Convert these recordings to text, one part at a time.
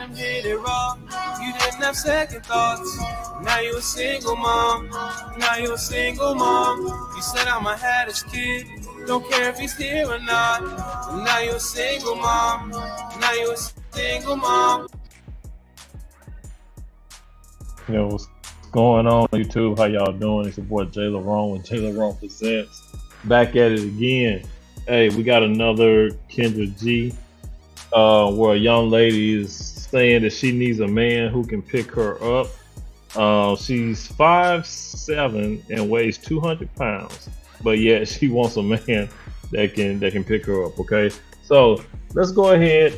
and hit it raw. You didn't have second thoughts. Now you a single mom. Now you a single mom. You said I'ma have this kid. Don't care if he's here or not. But now you a single mom. Now you a single mom. Yo, what's going on YouTube? How y'all doing? It's your boy JLerone with JLerone Presents. Back at it again. Hey, we got another Kendra G, where a young lady is saying that she needs a man who can pick her up. She's 5'7" and weighs 200 pounds, but yet she wants a man that can pick her up. Okay, so let's go ahead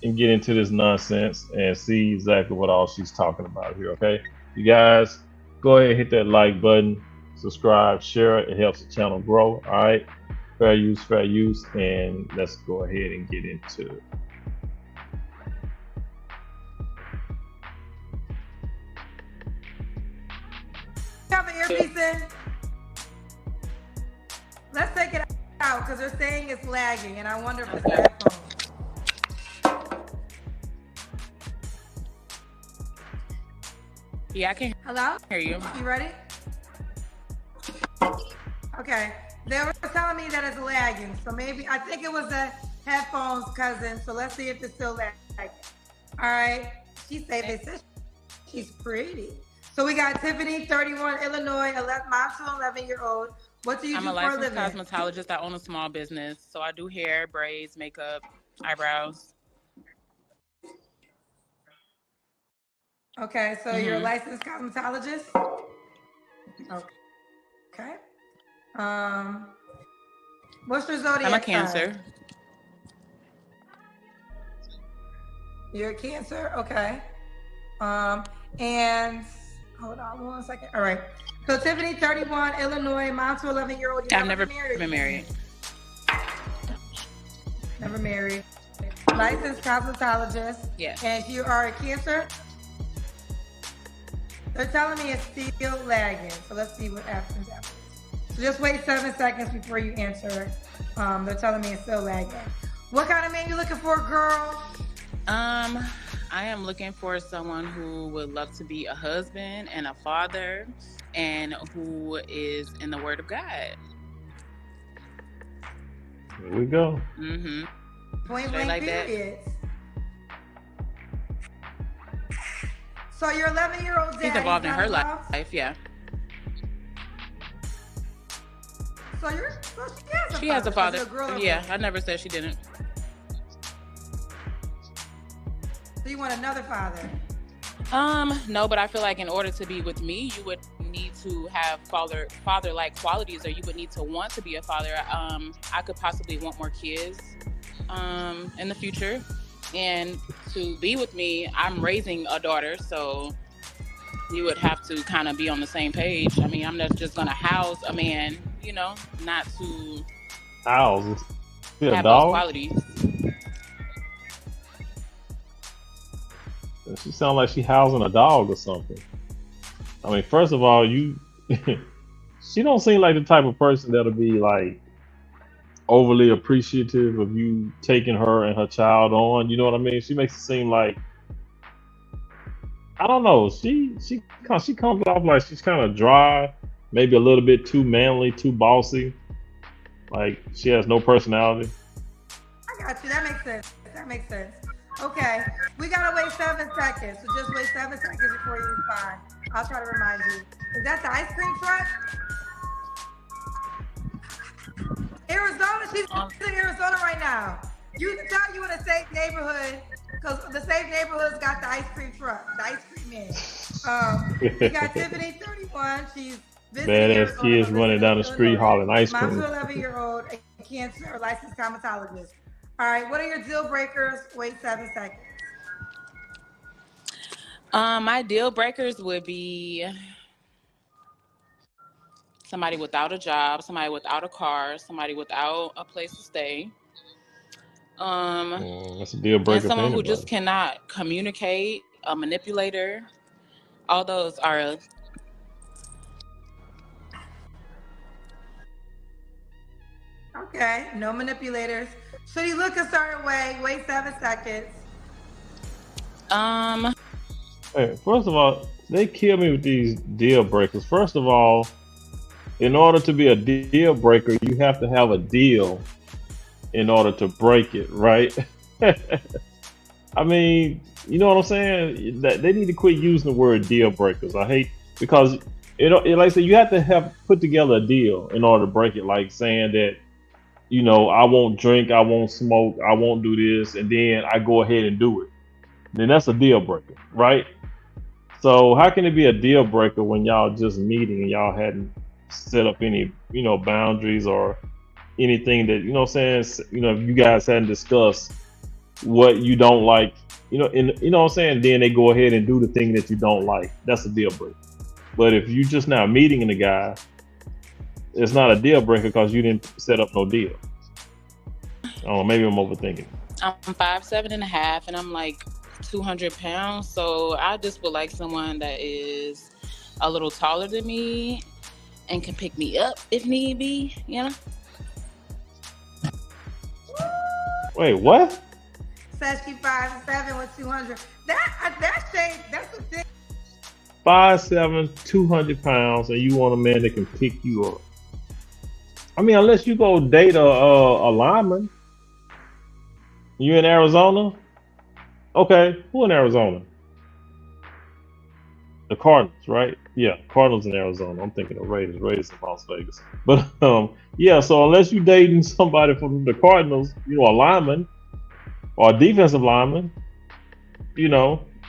and get into this nonsense and see exactly what all she's talking about here. Okay, you guys, go ahead and hit that like button, subscribe, share it. It helps the channel grow. All right, fair use, and let's go ahead and get into it. Have an earpiece in. Let's take it out because they're saying it's lagging, and I wonder if it's the headphones. Yeah, I can Hello? hear you. You ready? Okay. They were telling me that it's lagging, so maybe I think it was the headphones, cousin. So let's see if it's still lagging. All right. They said she's pretty. So we got Tiffany, 31, Illinois, mom to 11-year-old. What do you do for a living? I'm a licensed cosmetologist. I own a small business. So I do hair, braids, makeup, eyebrows. Okay, so you're a licensed cosmetologist? Okay. What's your zodiac I'm a Cancer. sign? You're a Cancer? Okay. And hold on 1 second. All right. So Tiffany, 31, Illinois, mom to 11-year-old. I've never been married. Never married. Licensed cosmetologist. Yes. And you are a Cancer? They're telling me it's still lagging. So let's see what happens after. So just wait 7 seconds before you answer. They're telling me it's still lagging. What kind of man you looking for, girl? I am looking for someone who would love to be a husband and a father and who is in the Word of God. Here we go. Point blank like period. So your 11-year-old dad, he's involved in her life, yeah. So she has a father. Yeah, I never said she didn't. So you want another father? No, but I feel like in order to be with me, you would need to have father-like qualities, or you would need to want to be a father. I could possibly want more kids in the future. And to be with me, I'm raising a daughter, so you would have to kind of be on the same page. I mean, I'm not just going to house a man, not to house have those qualities. She sounds like she housing a dog or something. I mean, first of all, she don't seem like the type of person that'll be like overly appreciative of you taking her and her child on. You know what I mean? She makes it seem like, I don't know. She comes off like she's kind of dry, maybe a little bit too manly, too bossy. Like she has no personality. I got you. That makes sense. Okay, we gotta wait 7 seconds. So just wait 7 seconds before you respond. I'll try to remind you. Is that the ice cream truck? Arizona, she's in Arizona right now. You can tell you in a safe neighborhood because the safe neighborhood's got the ice cream truck, the ice cream man. We got Tiffany, 31. She's badass kids running down the street hollering ice cream. Mom's 11-year-old, a Cancer, licensed cosmetologist. All right, what are your deal breakers? Wait 7 seconds. My deal breakers would be somebody without a job, somebody without a car, somebody without a place to stay. That's a deal breaker. And someone who just cannot communicate, a manipulator. All those are. Okay, no manipulators. Should he look a certain way? Wait 7 seconds. Um, Hey, first of all, they kill me with these deal breakers. First of all, in order to be a deal breaker, you have to have a deal in order to break it, right? I mean, you know what I'm saying? That they need to quit using the word deal breakers. I hate because like I said, you have to have put together a deal in order to break it. Like saying that, I won't drink, I won't smoke, I won't do this, and then I go ahead and do it. Then that's a deal breaker, right? So how can it be a deal breaker when y'all just meeting and y'all hadn't set up any, boundaries or anything that, what I'm saying, if you guys hadn't discussed what you don't like, and what I'm saying, then they go ahead and do the thing that you don't like. That's a deal breaker. But if you just now meeting the guy, it's not a deal breaker because you didn't set up no deal. Oh, maybe I'm overthinking. I'm 5'7.5", and I'm like 200 pounds. So I just would like someone that is a little taller than me and can pick me up if need be. Wait, what? Says she 5'7" with 200. That shape, that's a thing. 5'7", 200 pounds, and you want a man that can pick you up. I mean, unless you go date a lineman. You in Arizona? Okay, who in Arizona? The Cardinals, right? Yeah, Cardinals in Arizona. I'm thinking of Raiders. Raiders in Las Vegas. But yeah. So unless you dating somebody from the Cardinals, a lineman or a defensive lineman,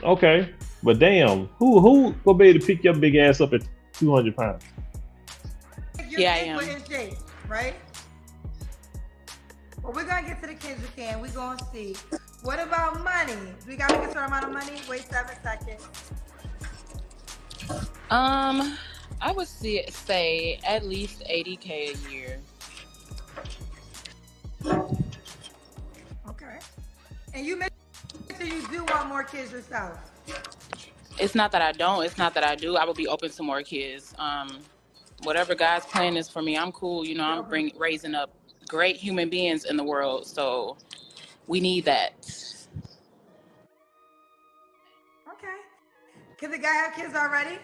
okay. But damn, who gonna be able to pick your big ass up at 200 pounds? Yeah, I am. In shape, right? Well, we're gonna get to the Kendrick can. We're gonna see. What about money? We gotta get a certain amount of money. Wait 7 seconds. I would say at least $80K a year. Okay. And you make sure you do want more kids yourself. It's not that I don't. It's not that I do. I would be open to more kids. Whatever God's plan is for me, I'm cool. I'm raising up great human beings in the world. So we need that. Okay. Can the guy have kids already?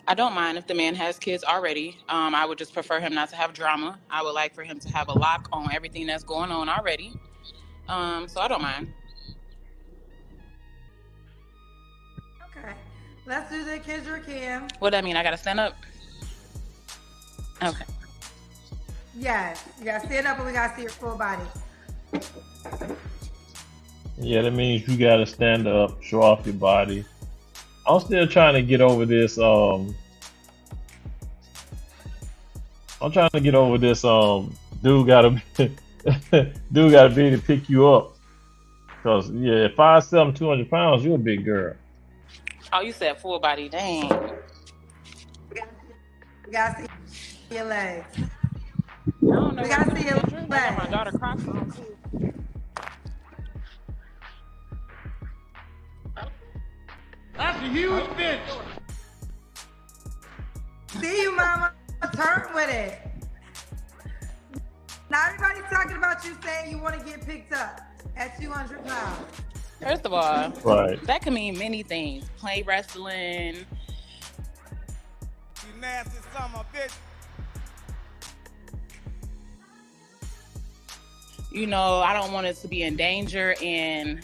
I don't mind if the man has kids already. I would just prefer him not to have drama. I would like for him to have a lock on everything that's going on already. So I don't mind. Okay. Let's do the Kendrick Cam. What that mean? I gotta stand up? Okay. Yes. You gotta stand up and we gotta see your full body. Yeah, that means you gotta stand up, show off your body. I'm still trying to get over this. I'm trying to get over this. Dude gotta be able to pick you up. Cause 5'7", 200 pounds, you're a big girl. Oh, you said full body. Dang. We gotta see your legs. I don't know. We gotta see your legs. I got my daughter Crocs on too. That's a huge bitch. See you, mama. Turn with it. Now everybody's talking about you saying you want to get picked up at 200 pounds. First of all, right. That can mean many things. Play wrestling. You nasty son of a bitch. I don't want it to be in danger, and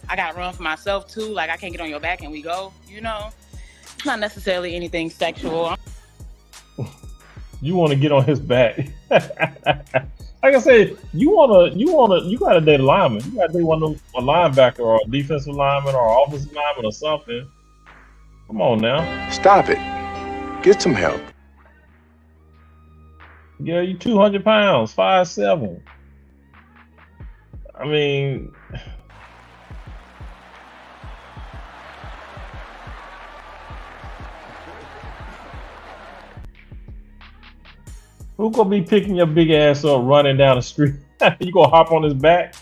I gotta run for myself too. Like I can't get on your back and we go. It's not necessarily anything sexual. You want to get on his back. Like I said, you gotta date a lineman. You gotta date a linebacker or a defensive lineman or an offensive lineman or something. Come on now. Stop it. Get some help. Yeah, you 200 pounds, 5'7". I mean, who gonna be picking your big ass up running down the street? You gonna hop on his back?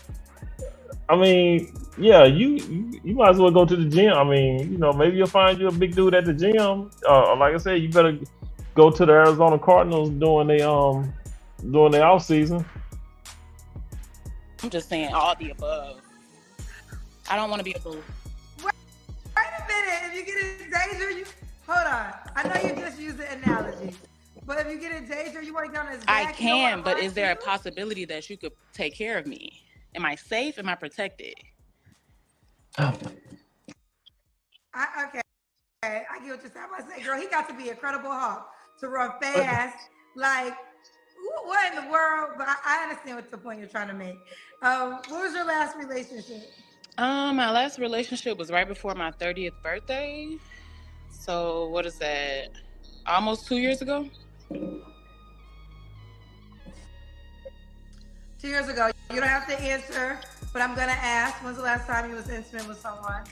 I mean, yeah, you might as well go to the gym. I mean, maybe you'll find you a big dude at the gym. Like I said, you better go to the Arizona Cardinals during their off season. I'm just saying all the above. I don't want to be a boo. if you get in danger, you hold on. I know you just used the analogy, but if you get in danger, you want to get on his I back. You don't can, want but to is run there a you. possibility that you could take care of me? Am I safe? Am I protected? Okay. I get what you're saying. I'm gonna say, girl, he got to be a credible hawk to run fast. Like, what in the world? But I understand what the point you're trying to make. What was your last relationship? My last relationship was right before my 30th birthday. So what is that? Almost 2 years ago? 2 years ago. You don't have to answer, but I'm gonna ask. When's the last time you was intimate with someone?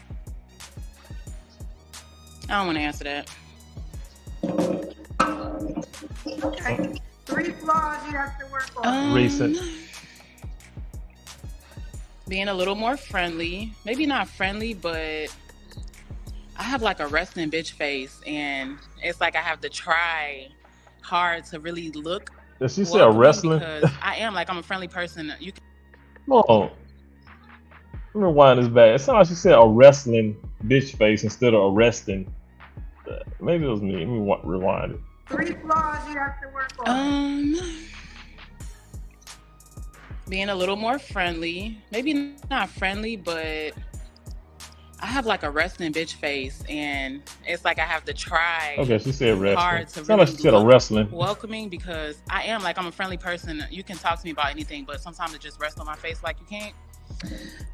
I don't want to answer that. Okay. 3 flaws you have to work on. Recent. Being a little more friendly. Maybe not friendly, but I have like a resting bitch face, and it's like I have to try hard to really look Does she say welcoming wrestling? because I'm a friendly person. You can. Come on. Let me rewind this back. It sounded like she said a wrestling bitch face instead of arresting. Maybe it was me. Let me rewind it. 3 flaws you have to work on. Being a little more friendly. Maybe not friendly, but I have like a resting bitch face, and it's like I have to try Okay, she said wrestling. hard to Sounded really like she said a look wrestling. welcoming because I'm a friendly person. You can talk to me about anything, but sometimes it just rests on my face like you can't.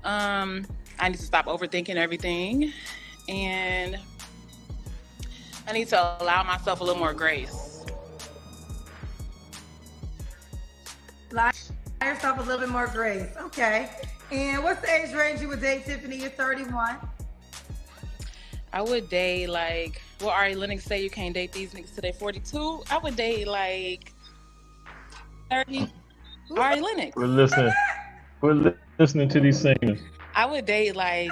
I need to stop overthinking everything, and I need to allow myself a little more grace. Allow yourself a little bit more grace. Okay. And what's the age range you would date, Tiffany? You're 31. I would date like, what Ari Lennox say, you can't date these niggas till they 42. I would date like 30. Ari Lennox. We're listening to these singers. I would date like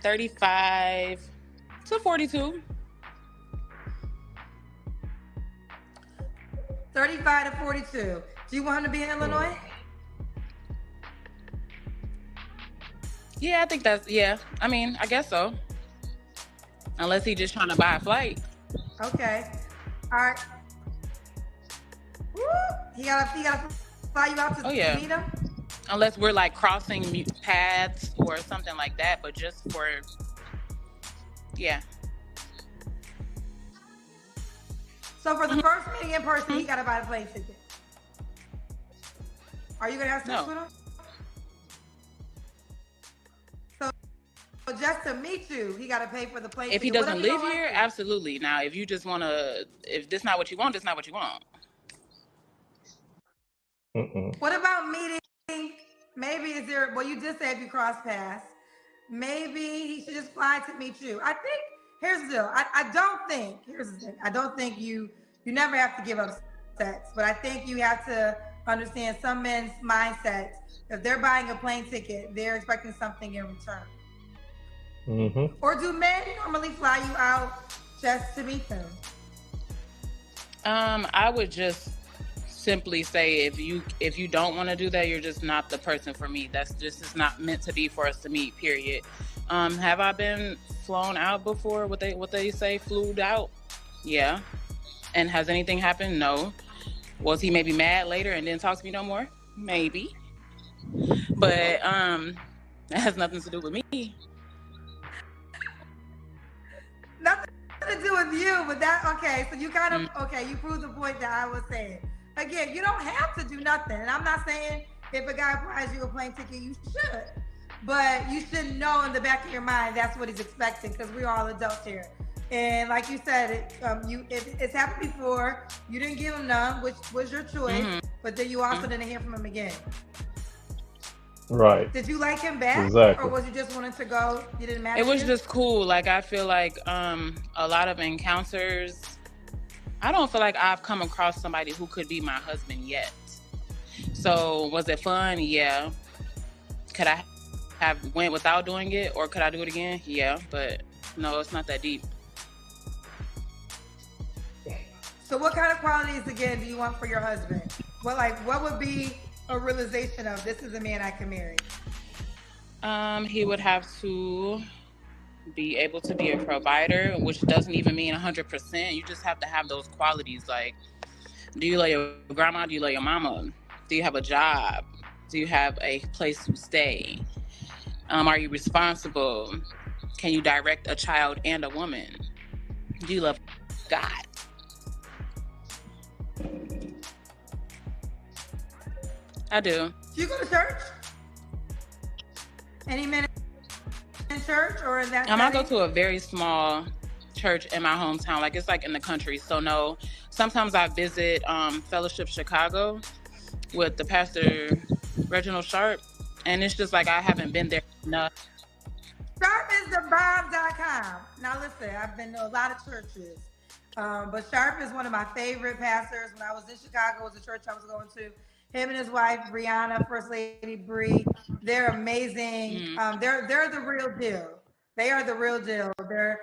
35 to 42. 35 to 42. Do you want him to be in Illinois? Yeah, I think I mean, I guess so. Unless he's just trying to buy a flight. Okay. All right. Woo! He gotta fly you out to meet him? Unless we're like crossing paths or something like that, but just for, yeah. So for the first meeting in person, he gotta buy the plane ticket. Are you gonna have sex with him? So just to meet you, he gotta pay for the plane ticket. If he doesn't live here, absolutely. Now, if you just wanna, if this not what you want, this not what you want. What about meeting? Maybe you just said if you cross paths, maybe he should just fly to meet you. I think, here's the deal. Here's the thing. I don't think you never have to give up sex, but I think you have to understand some men's mindsets. If they're buying a plane ticket, they're expecting something in return. Or do men normally fly you out just to meet them? I would just simply say if you don't want to do that, you're just not the person for me. That's just is not meant to be for us to meet, period. Have I been flown out before? What they say, flew out? Yeah. And has anything happened? No. Was he maybe mad later and didn't talk to me no more? Maybe. But that has nothing to do with me. Nothing to do with you, but okay, so you kind of, you proved the point that I was saying. Again, you don't have to do nothing. And I'm not saying if a guy buys you a plane ticket, you should. But you should know in the back of your mind that's what he's expecting, because we're all adults here. And like you said, it's happened before. You didn't give him none, which was your choice, but then you also didn't hear from him again. Right. Did you like him back? Exactly. Or was you just wanting to go? You didn't matter? It was just cool. Like, I feel like a lot of encounters, I don't feel like I've come across somebody who could be my husband yet. So was it fun? Yeah. Could I have went without doing it, or could I do it again? Yeah, but no, it's not that deep. So what kind of qualities, again, do you want for your husband? What would be a realization of this is a man I can marry? He would have to be able to be a provider, which doesn't even mean 100%. You just have to have those qualities. Like, do you love your grandma? Do you love your mama? Do you have a job? Do you have a place to stay? Are you responsible? Can you direct a child and a woman? Do you love God? I do. Do you go to church? Any men in church or in that I go setting? to a very small church in my hometown. Like, it's like in the country. So no, sometimes I visit Fellowship Chicago with the pastor Reginald Sharp, and it's just like I haven't been there enough. Sharpisthebomb.com. Now listen, I've been to a lot of churches, but Sharp is one of my favorite pastors. When I was in Chicago, it was a church I was going to. Him and his wife Brianna, First Lady Bree, they're amazing. They're the real deal. They are the real deal. They're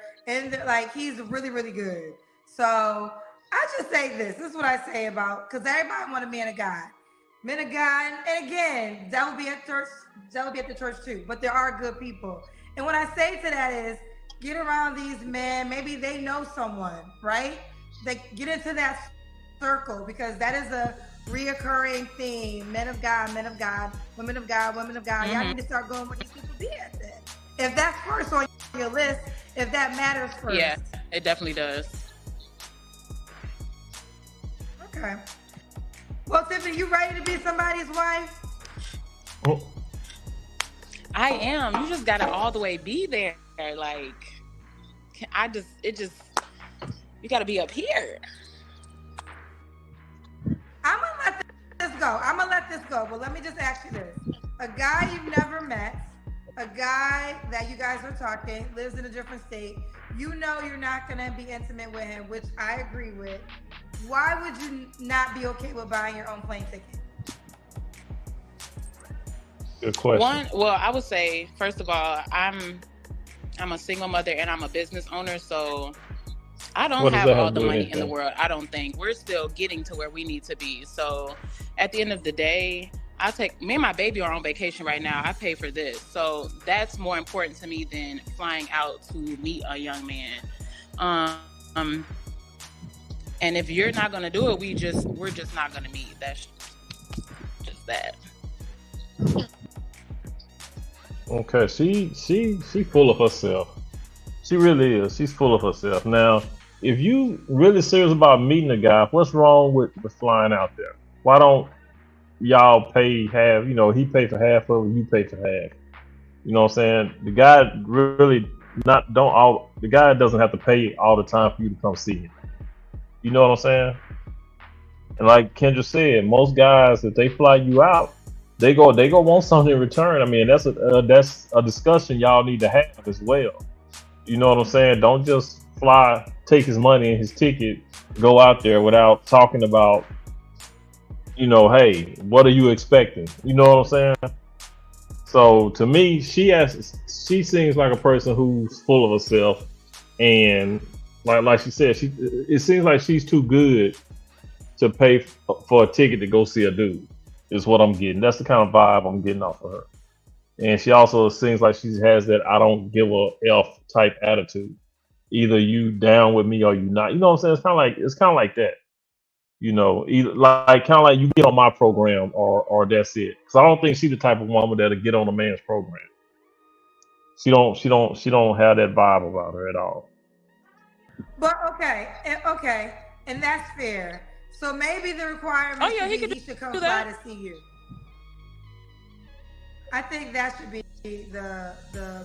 like he's really really good. So I just say this. This is what I say about because everybody want a man of God. Men of God, and again, that will be at church. That will be at the church too. But there are good people. And what I say to that is, get around these men. Maybe they know someone, right? They get into that circle because that is a reoccurring theme. Men of God, men of God, women of God, women of God. Y'all need to start going where these people be at then. If that's first on your list, if that matters first. Yeah, it definitely does. Okay. Well, Tiffany, you ready to be somebody's wife? Oh, I am. You just gotta all the way be there. Like, you gotta be up here. I'm gonna let this go. But let me just ask you this: a guy you've never met, a guy that you guys are talking, lives in a different state. You know you're not gonna be intimate with him, which I agree with. Why would you not be okay with buying your own plane ticket? good question. I would say, first of all, I'm a single mother and I'm a business owner, so I don't have all the money in the world. I don't think we're still getting to where we need to be. So at the end of the day, me and my baby are on vacation right now. I pay for this. So that's more important to me than flying out to meet a young man. And if you're not going to do it, we're just not going to meet. That's just that. Okay, she full of herself. She really is. She's full of herself. Now, if you really serious about meeting a guy, what's wrong with flying out there? Why don't y'all pay half? You know, he pay for half of it, you pay for half. You know what I'm saying? The guy really the guy doesn't have to pay all the time for you to come see him. You know what I'm saying? And like Kendra said, most guys, if they fly you out, they go want something in return. I mean, that's a discussion y'all need to have as well. You know what I'm saying? Don't just take his money and his ticket, go out there without talking about, you know, hey, what are you expecting? You know what I'm saying? So to me, she seems like a person who's full of herself, and like she said, it seems like she's too good to pay for a ticket to go see a dude. Is what I'm getting. That's the kind of vibe I'm getting off of her. And she also seems like she has that I don't give a F type attitude. Either you down with me or you not. You know what I'm saying? It's kind of like that. You know, either kind of like you get on my program or that's it. Because I don't think she's the type of woman that'll get on a man's program. She don't have that vibe about her at all. But okay, and that's fair. So maybe the requirement he should come by to see you. I think that should be the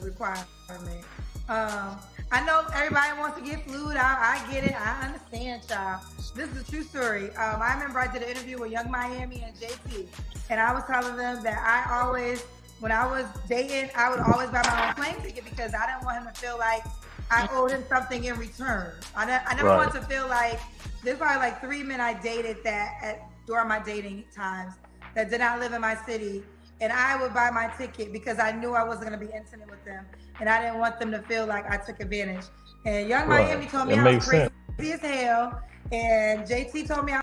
requirement. I know everybody wants to get flued out. I get it. I understand, child. This is a true story. I remember I did an interview with Young Miami and JT, and I was telling them that when I was dating, I would always buy my own plane ticket because I didn't want him to feel like I owed him something in return. I never want to feel like there's probably like 3 men I dated during my dating times that did not live in my city. And I would buy my ticket because I knew I wasn't going to be intimate with them. And I didn't want them to feel like I took advantage. And Young Miami told me I was crazy as hell. And JT told me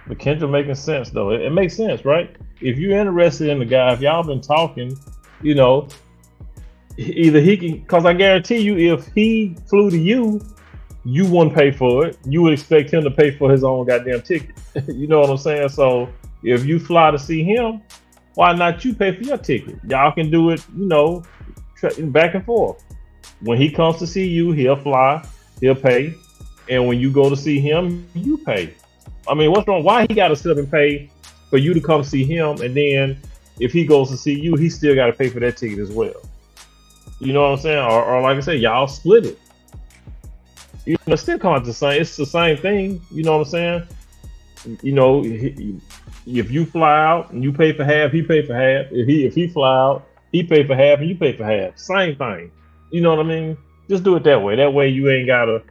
But Kendra making sense, though. It makes sense, right? If you're interested in the guy, if y'all been talking, you know, Either he can, because I guarantee you, if he flew to you, you wouldn't pay for it. You would expect him to pay for his own goddamn ticket. You know what I'm saying? So if you fly to see him, why not you pay for your ticket? Y'all can do it, back and forth. When he comes to see you, he'll fly, he'll pay, and when you go to see him, you pay. I mean, what's wrong? Why he got to sit up and pay for you to come see him, and then if he goes to see you, he still got to pay for that ticket as well. You know what I'm saying? Or like I said, y'all split it. It's still kind of the same. It's the same thing. You know what I'm saying? If you fly out and you pay for half, he pay for half. If he fly out, he pay for half and you pay for half. Same thing. You know what I mean? Just do it that way. That way you ain't gotta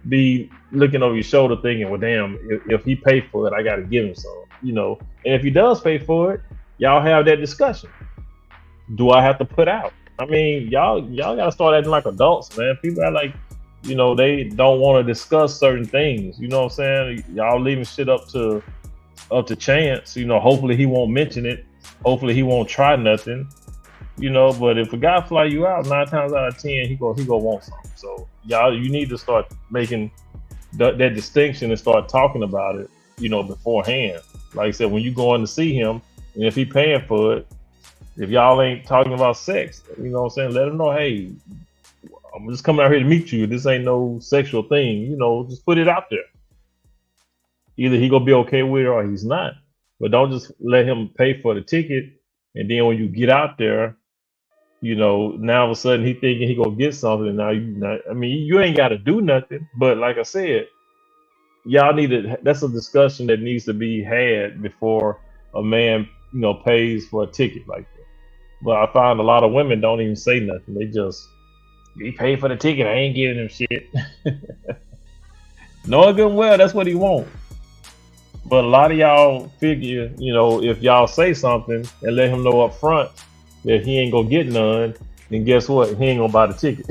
be looking over your shoulder thinking, well, damn, if he paid for it, I gotta give him some. And if he does pay for it, y'all have that discussion. Do I have to put out? I mean, y'all gotta start acting like adults, man. People are like, they don't want to discuss certain things. You know what I'm saying? Y'all leaving shit up to chance. Hopefully he won't mention it. Hopefully he won't try nothing. But if a guy fly you out, 9 times out of 10, he go want something. So y'all, you need to start making that distinction and start talking about it, beforehand. Like I said, when you go in to see him, and if he paying for it, if y'all ain't talking about sex, you know what I'm saying? Let him know, hey, I'm just coming out here to meet you. This ain't no sexual thing. Just put it out there. Either he gonna be okay with it or he's not. But don't just let him pay for the ticket, and then when you get out there, now all of a sudden he thinking he gonna get something. And now you ain't got to do nothing. But like I said, y'all that's a discussion that needs to be had before a man, pays for a ticket like that. But I find a lot of women don't even say nothing. They just, he paid for the ticket, I ain't giving him shit. Knowing good and well, that's what he want. But a lot of y'all figure, if y'all say something and let him know up front that he ain't gonna get none, then guess what? He ain't gonna buy the ticket.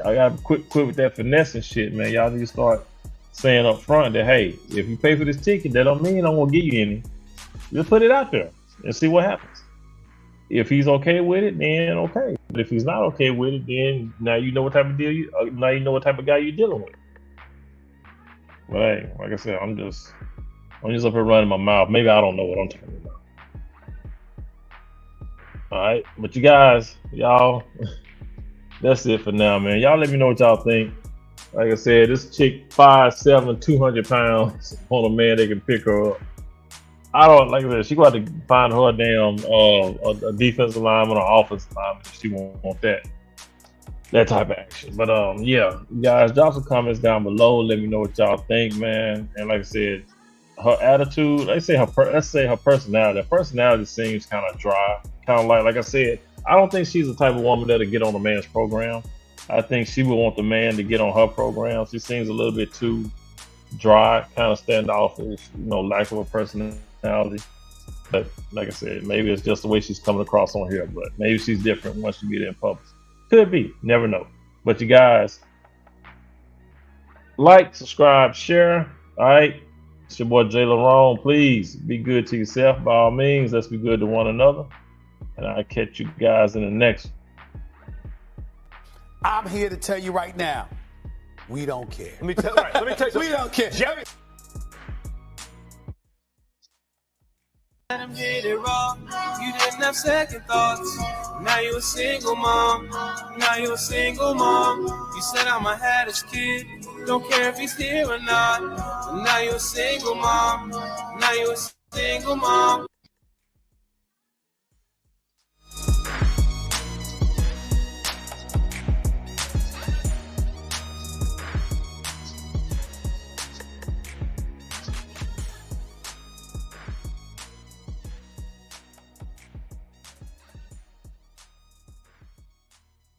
I gotta quit with that finessing shit, man. Y'all need to start saying up front that, hey, if you pay for this ticket, that don't mean I'm gonna give you any. Just put it out there and see what happens. If he's okay with it, then okay. But if he's not okay with it, then now you know what type of deal now you know what type of guy you're dealing with. But hey, like I said, I'm just up here running my mouth. Maybe I don't know what I'm talking about. All right, but you guys, y'all, that's it for now, man. Y'all let me know what y'all think. Like I said, this chick 5'7", 200 pounds on a man that can pick her up. I don't, like I said, she got to find her damn a defensive lineman or offensive lineman if she won't want that type of action. But yeah, you guys, drop some comments down below. Let me know what y'all think, man. And like I said, her attitude, let's say her personality. Her personality seems kind of dry, kind of like I said, I don't think she's the type of woman that'll get on a man's program. I think she would want the man to get on her program. She seems a little bit too dry, kind of standoffish, lack of a personality. But like I said, maybe it's just the way she's coming across on here. But maybe she's different once you get in public. Could be, never know. But you guys, like, subscribe, share. All right, it's your boy JLerone. Please be good to yourself. By all means, let's be good to one another. And I'll catch you guys in the next. I'm here to tell you right now, we don't care. Let me tell you. We don't care. Jerry. Let him hit it raw. You didn't have second thoughts. Now you a single mom. You said I'm a haddish kid. Don't care if he's here or not. Now you a single mom.